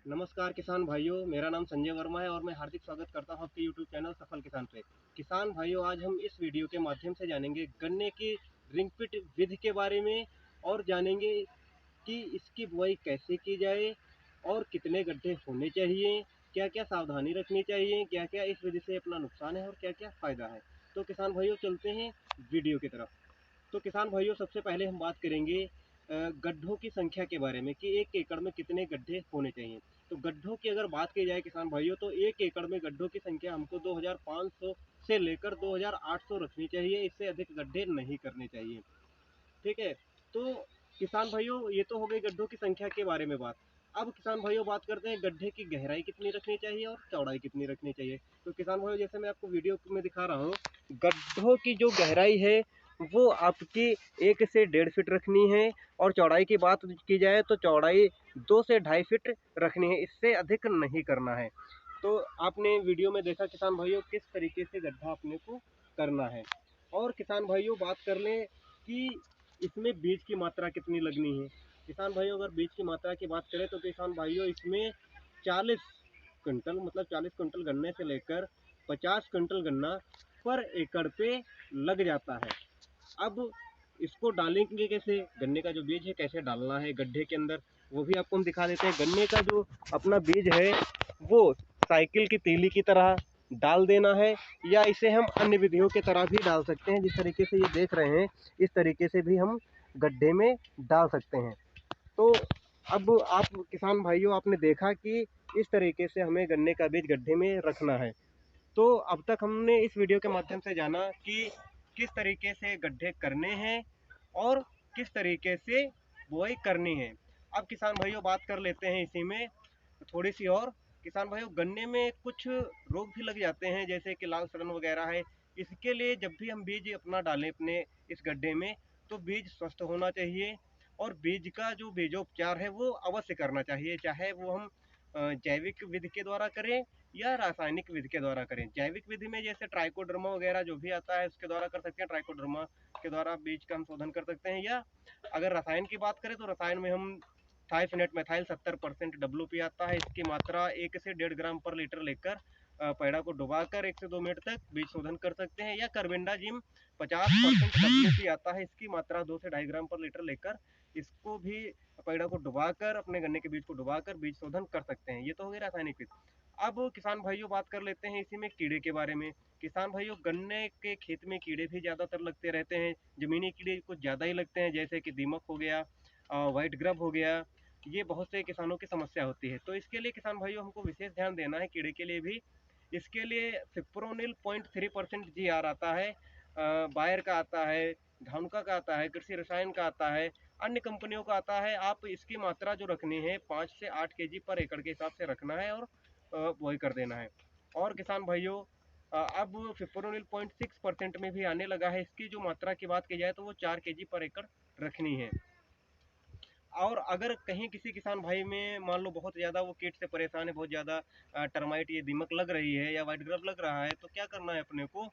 नमस्कार किसान भाइयों, मेरा नाम संजय वर्मा है और मैं हार्दिक स्वागत करता हूं आपके यूट्यूब चैनल सफल किसान पे। किसान भाइयों, आज हम इस वीडियो के माध्यम से जानेंगे गन्ने की रिंग पिट विधि के बारे में और जानेंगे कि इसकी बुआई कैसे की जाए और कितने गड्ढे होने चाहिए, क्या क्या सावधानी रखनी चाहिए, क्या क्या इस विधि से अपना नुकसान है और क्या क्या फायदा है। तो किसान भाइयों, चलते हैं वीडियो की तरफ। तो किसान भाइयों, सबसे पहले हम बात करेंगे गड्ढों की संख्या के बारे में कि एक एकड़ में कितने गड्ढे होने चाहिए। तो गड्ढों की अगर बात की जाए किसान भाइयों, तो एक एकड़ में गड्ढों की संख्या हमको 2500 से लेकर 2800 रखनी चाहिए। इससे अधिक गड्ढे नहीं करने चाहिए। ठीक है। तो किसान भाइयों, ये तो हो गई गड्ढों की संख्या के बारे में बात। अब किसान भाइयों, बात करते हैं गड्ढे की गहराई कितनी रखनी चाहिए और चौड़ाई कितनी रखनी चाहिए। तो किसान भाइयों, जैसे मैं आपको वीडियो में दिखा रहा हूँ, गड्ढों की जो गहराई है वो आपकी 1 से 1.5 फीट रखनी है और चौड़ाई की बात की जाए तो चौड़ाई 2 से 2.5 फीट रखनी है। इससे अधिक नहीं करना है। तो आपने वीडियो में देखा किसान भाइयों किस तरीके से गड्ढा अपने को करना है। और किसान भाइयों, बात कर लें कि इसमें बीज की मात्रा कितनी लगनी है। किसान भाइयों, अगर बीज की मात्रा की बात करें तो किसान भाइयों, इसमें 40 क्विंटल, मतलब 40 क्विंटल गन्ने से लेकर 50 क्विंटल गन्ना पर एकड़ पे लग जाता है। अब इसको डालेंगे कैसे, गन्ने का जो बीज है कैसे डालना है गड्ढे के अंदर, वो भी आपको हम दिखा देते हैं। गन्ने का जो अपना बीज है वो साइकिल की तीली की तरह डाल देना है, या इसे हम अन्य विधियों की तरह भी डाल सकते हैं। जिस तरीके से ये देख रहे हैं, इस तरीके से भी हम गड्ढे में डाल सकते हैं। तो अब आप किसान भाइयों, आपने देखा कि इस तरीके से हमें गन्ने का बीज गड्ढे में रखना है। तो अब तक हमने इस वीडियो के माध्यम से जाना कि किस तरीके से गड्ढे करने हैं और किस तरीके से बुआई करनी है। अब किसान भाइयों, बात कर लेते हैं इसी में थोड़ी सी और। किसान भाइयों, गन्ने में कुछ रोग भी लग जाते हैं, जैसे कि लाल सड़न वगैरह है। इसके लिए जब भी हम बीज अपना डालें अपने इस गड्ढे में, तो बीज स्वस्थ होना चाहिए और बीज का जो बीजोपचार है वो अवश्य करना चाहिए, चाहे वो हम जैविक विधि के द्वारा करें या रासायनिक विधि के द्वारा करें। जैविक विधि में जैसे ट्राइकोडर्मा वगैरह जो भी आता है उसके द्वारा कर सकते हैं, ट्राइकोडर्मा के द्वारा बीज का हम शोधन कर सकते हैं। या अगर रसायन की बात करें तो रसायन में हम थाइफिनेट मेथाइल 70% WP आता है। इसकी मात्रा 1 से 1.5 ग्राम पर लीटर लेकर पैड़ा को डुबाकर 1 से 2 मिनट तक बीज शोधन कर सकते हैं। या कार्बेंडाजिम 50% WP आता है। इसकी मात्रा 2 से 2.5 ग्राम पर लीटर लेकर इसको भी पैड़ा को डुबाकर, अपने गन्ने के बीज को डुबाकर बीज शोधन कर सकते हैं। ये तो हो गई रासायनिक विधि। अब किसान भाइयों, बात कर लेते हैं इसी में कीड़े के बारे में। किसान भाइयों, गन्ने के खेत में कीड़े भी ज़्यादातर लगते रहते हैं। ज़मीनी कीड़े कुछ ज़्यादा ही लगते हैं, जैसे कि दीमक हो गया, वाइट ग्रब हो गया। ये बहुत से किसानों की समस्या होती है। तो इसके लिए किसान भाइयों, हमको विशेष ध्यान देना है कीड़े के लिए भी। इसके लिए फिप्रोनिल 0.3% GR आता है, बायर का आता है, धानुका का आता है, कृषि रसायन का आता है, अन्य कंपनियों का आता है। आप इसकी मात्रा जो रखनी है 5 से 8 kg पर एकड़ के हिसाब से रखना है और बुआई कर देना है। और किसान भाइयों, अब फिप्रोनिल 0.6% में भी आने लगा है। इसकी जो मात्रा की बात की जाए तो वो 4 kg पर एकड़ रखनी है। और अगर कहीं किसी किसान भाई में मान लो बहुत ज़्यादा वो कीट से परेशान है, बहुत ज़्यादा टर्माइट ये दीमक लग रही है या वाइट ग्रब लग रहा है, तो क्या करना है अपने को,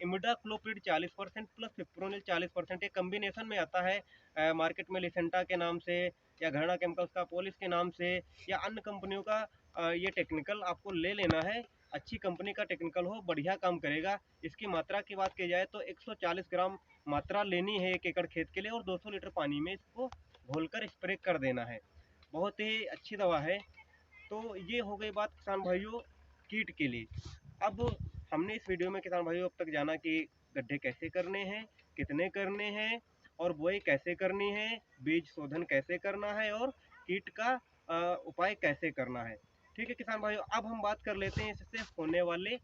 इमिडाक्लोप्रिड 40% प्लस फिप्रोनिल 40%, एक कम्बिनेशन में आता है मार्केट में लिसेंटा के नाम से या घरना केमिकल्स का पोलिस के नाम से या अन्य कंपनियों का। ये टेक्निकल आपको ले लेना है। अच्छी कंपनी का टेक्निकल हो, बढ़िया काम करेगा। इसकी मात्रा की बात की जाए तो 140 ग्राम मात्रा लेनी है एक एकड़ खेत के लिए और 200 लीटर पानी में इसको घोलकर स्प्रे कर देना है। बहुत ही अच्छी दवा है। तो ये हो गई बात किसान भाइयों कीट के लिए। अब हमने इस वीडियो में किसान भाइयों अब तक जाना कि गड्ढे कैसे करने हैं, कितने करने हैं और बुआई कैसे करनी है, बीज शोधन कैसे करना है और कीट का उपाय कैसे करना है। ठीक है किसान भाइयों, अब हम बात कर लेते हैं इससे होने वाले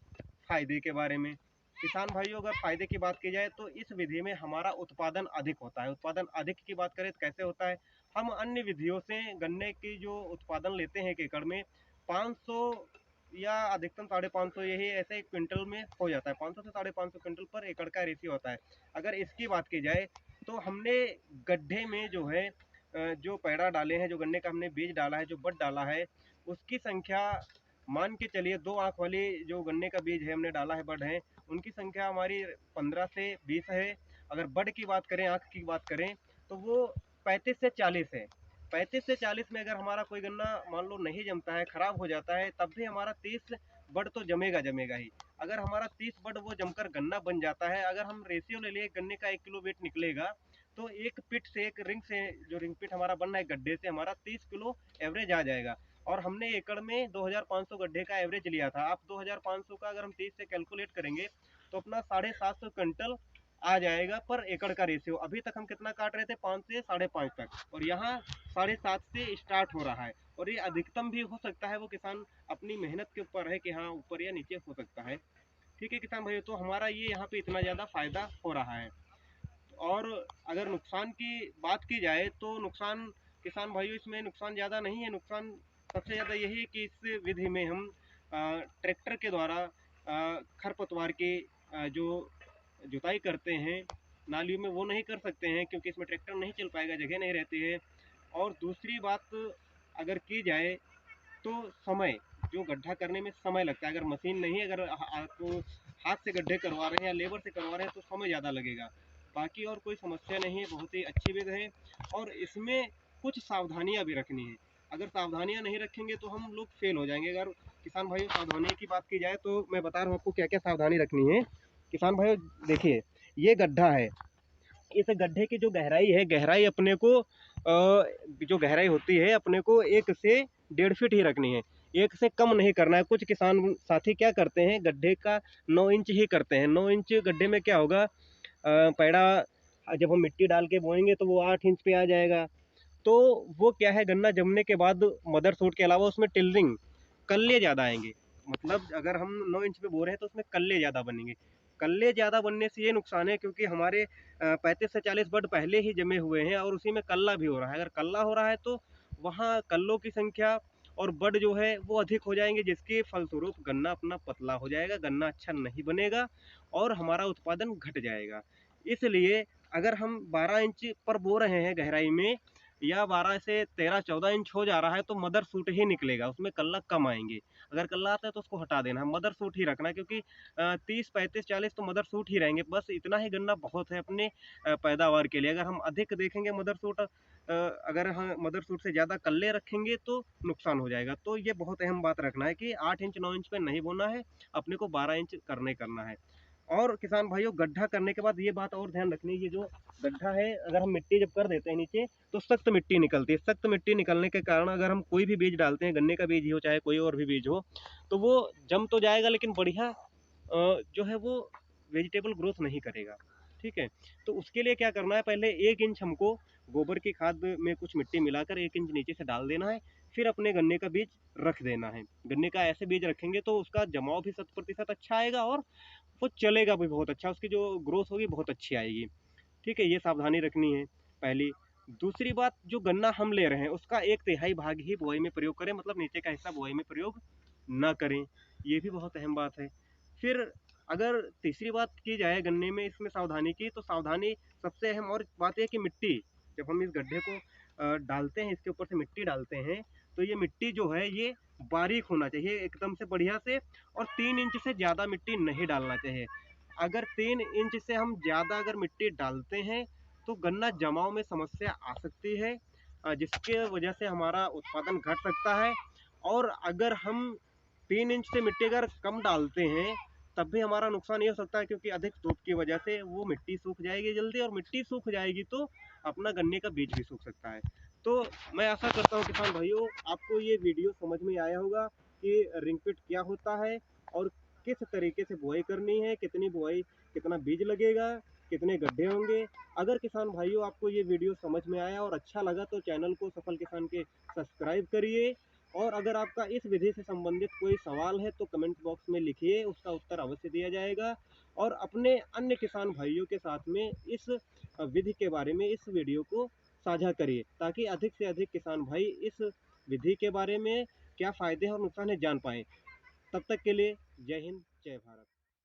फायदे के बारे में। किसान भाइयों, अगर फायदे की बात की जाए तो इस विधि में हमारा उत्पादन अधिक होता है। उत्पादन अधिक की बात करें तो कैसे होता है, हम अन्य विधियों से गन्ने की जो उत्पादन लेते हैं एक एकड़ में 500 या अधिकतम 550, यही ऐसे एक क्विंटल में हो जाता है। 500 से 550 क्विंटल पर एकड़ का रेशियो होता है। अगर इसकी बात की जाए तो हमने गड्ढे में जो है जो पैड़ा डाले हैं, जो गन्ने का हमने बीज डाला है, जो बड डाला है, उसकी संख्या मान के चलिए 2 आँख वाली जो गन्ने का बीज है हमने डाला है, बड है, उनकी संख्या हमारी 15 से 20 है। अगर बड की बात करें, आँख की बात करें, तो वो 35 से 40 है। 35 से 40 में अगर हमारा कोई गन्ना मान लो नहीं जमता है, खराब हो जाता है, तब भी हमारा 30 बड तो जमेगा जमेगा ही। अगर हमारा 30 बड वो जमकर गन्ना बन जाता है, अगर हम रेशियो ले लिए गन्ने का 1 किलो वेट निकलेगा, तो एक पिट से, एक रिंग से, जो रिंग पिट हमारा बनना है गड्ढे से, हमारा 30 किलो एवरेज आ जाएगा। और हमने एकड़ में 2500 गड्ढे का एवरेज लिया था। आप 2500 का अगर हम 30 से कैलकुलेट करेंगे तो अपना 750 क्विंटल आ जाएगा पर एकड़ का रेशियो। अभी तक हम कितना काट रहे थे, 5 से 5.5 तक, और यहाँ 7.5 से स्टार्ट हो रहा है। और ये अधिकतम भी हो सकता है, वो किसान अपनी मेहनत के ऊपर है कि हाँ ऊपर या नीचे हो सकता है। ठीक है किसान भाई, तो हमारा ये यहाँ पे इतना ज़्यादा फायदा हो रहा है। और अगर नुकसान की बात की जाए तो नुकसान किसान भाइयों इसमें नुकसान ज़्यादा नहीं है। नुकसान सबसे ज़्यादा यही है कि इस विधि में हम ट्रैक्टर के द्वारा खरपतवार की जो जुताई करते हैं नालियों में, वो नहीं कर सकते हैं क्योंकि इसमें ट्रैक्टर नहीं चल पाएगा, जगह नहीं रहती है। और दूसरी बात अगर की जाए तो समय, जो गड्ढा करने में समय लगता है, अगर मशीन नहीं, अगर आपको हाथ से गड्ढे करवा रहे हैं या लेबर से करवा रहे हैं तो समय ज़्यादा लगेगा। बाकी और कोई समस्या नहीं है, बहुत ही अच्छी विधि है। और इसमें कुछ सावधानियां भी रखनी है। अगर सावधानियां नहीं रखेंगे तो हम लोग फेल हो जाएंगे। अगर किसान भाइयों सावधानी की बात की जाए तो मैं बता रहा हूँ आपको क्या क्या सावधानी रखनी है। किसान भाइयों देखिए, ये गड्ढा है, इस गड्ढे की जो गहराई है, गहराई अपने को जो गहराई होती है अपने को 1 से 1.5 फीट ही रखनी है। 1 से कम नहीं करना है। कुछ किसान साथी क्या करते हैं, गड्ढे का 9 इंच ही करते हैं। 9 इंच गड्ढे में क्या होगा, पैड़ा जब हम मिट्टी डाल के बोएंगे तो वो 8 इंच पे आ जाएगा। तो वो क्या है, गन्ना जमने के बाद मदर सूट के अलावा उसमें टिल्लिंग, कल्ले ज़्यादा आएंगे। मतलब अगर हम 9 इंच पे बो रहे हैं तो उसमें कल्ले ज़्यादा बनेंगे। कल्ले ज़्यादा बनने से ये नुकसान है क्योंकि हमारे 35 से 40 बड पहले ही जमे हुए हैं और उसी में कल्ला भी हो रहा है। अगर कल्ला हो रहा है तो वहाँ कल्लों की संख्या और बड जो है वो अधिक हो जाएंगे, जिसके फलस्वरूप गन्ना अपना पतला हो जाएगा, गन्ना अच्छा नहीं बनेगा और हमारा उत्पादन घट जाएगा। इसलिए अगर हम 12 इंच पर बो रहे हैं गहराई में, या 12 से 13-14 इंच हो जा रहा है, तो मदर सूट ही निकलेगा, उसमें कल्ला कम आएंगे। अगर कल्ला आता है तो उसको हटा देना, मदर सूट ही रखना, क्योंकि 30, 35, 40 तो मदर सूट ही रहेंगे। बस इतना ही गन्ना बहुत है अपने पैदावार के लिए। अगर हम अधिक देखेंगे मदर सूट, अगर हम मदर सूट से ज़्यादा कल्ले रखेंगे तो नुकसान हो जाएगा। तो ये बहुत अहम बात रखना है कि 8 इंच 9 इंच पे नहीं बोना है, अपने को 12 इंच करना है। और किसान भाइयों, गड्ढा करने के बाद ये बात और ध्यान रखनी है, ये जो गड्ढा है अगर हम मिट्टी जब कर देते हैं नीचे तो सख्त मिट्टी निकलती है। सख्त मिट्टी निकलने के कारण अगर हम कोई भी बीज डालते हैं, गन्ने का बीज ही हो चाहे कोई और भी बीज हो, तो वो जम तो जाएगा लेकिन बढ़िया जो है वो वेजिटेबल ग्रोथ नहीं करेगा। ठीक है, तो उसके लिए क्या करना है, पहले 1 इंच हमको गोबर की खाद में कुछ मिट्टी मिलाकर 1 इंच नीचे से डाल देना है। फिर अपने गन्ने का बीज रख देना है। गन्ने का ऐसे बीज रखेंगे तो उसका जमाव भी 100% अच्छा आएगा और वो चलेगा भी बहुत अच्छा, उसकी जो ग्रोथ होगी बहुत अच्छी आएगी। ठीक है, ये सावधानी रखनी है पहली। दूसरी बात, जो गन्ना हम ले रहे हैं उसका 1/3 भाग ही बुआई में प्रयोग करें, मतलब नीचे का हिस्सा बुआई में प्रयोग ना करें, ये भी बहुत अहम बात है। फिर अगर तीसरी बात की जाए गन्ने में इसमें सावधानी की, तो सावधानी सबसे अहम और बात यह कि मिट्टी, जब हम इस गड्ढे को डालते हैं, इसके ऊपर से मिट्टी डालते हैं, तो ये मिट्टी जो है ये बारीक होना चाहिए एकदम से बढ़िया से, और 3 इंच से ज़्यादा मिट्टी नहीं डालना चाहिए। अगर 3 इंच से हम ज़्यादा अगर मिट्टी डालते हैं तो गन्ना जमाव में समस्या आ सकती है, जिसके वजह से हमारा उत्पादन घट सकता है। और अगर हम 3 इंच से मिट्टी अगर कम डालते हैं तब भी हमारा नुकसान ये हो सकता है, क्योंकि अधिक धूप की वजह से वो मिट्टी सूख जाएगी जल्दी, और मिट्टी सूख जाएगी तो अपना गन्ने का बीज भी सूख सकता है। तो मैं आशा करता हूँ किसान भाइयों आपको ये वीडियो समझ में आया होगा कि रिंगपिट क्या होता है और किस तरीके से बुआई करनी है, कितनी बुआई, कितना बीज लगेगा, कितने गड्ढे होंगे। अगर किसान भाइयों आपको ये वीडियो समझ में आया और अच्छा लगा तो चैनल को सफल किसान के सब्सक्राइब करिए। और अगर आपका इस विधि से संबंधित कोई सवाल है तो कमेंट बॉक्स में लिखिए, उसका उत्तर अवश्य दिया जाएगा। और अपने अन्य किसान भाइयों के साथ में इस विधि के बारे में इस वीडियो को साझा करिए, ताकि अधिक से अधिक किसान भाई इस विधि के बारे में क्या फ़ायदे और नुकसान है जान पाएँ। तब तक के लिए जय हिंद, जय भारत।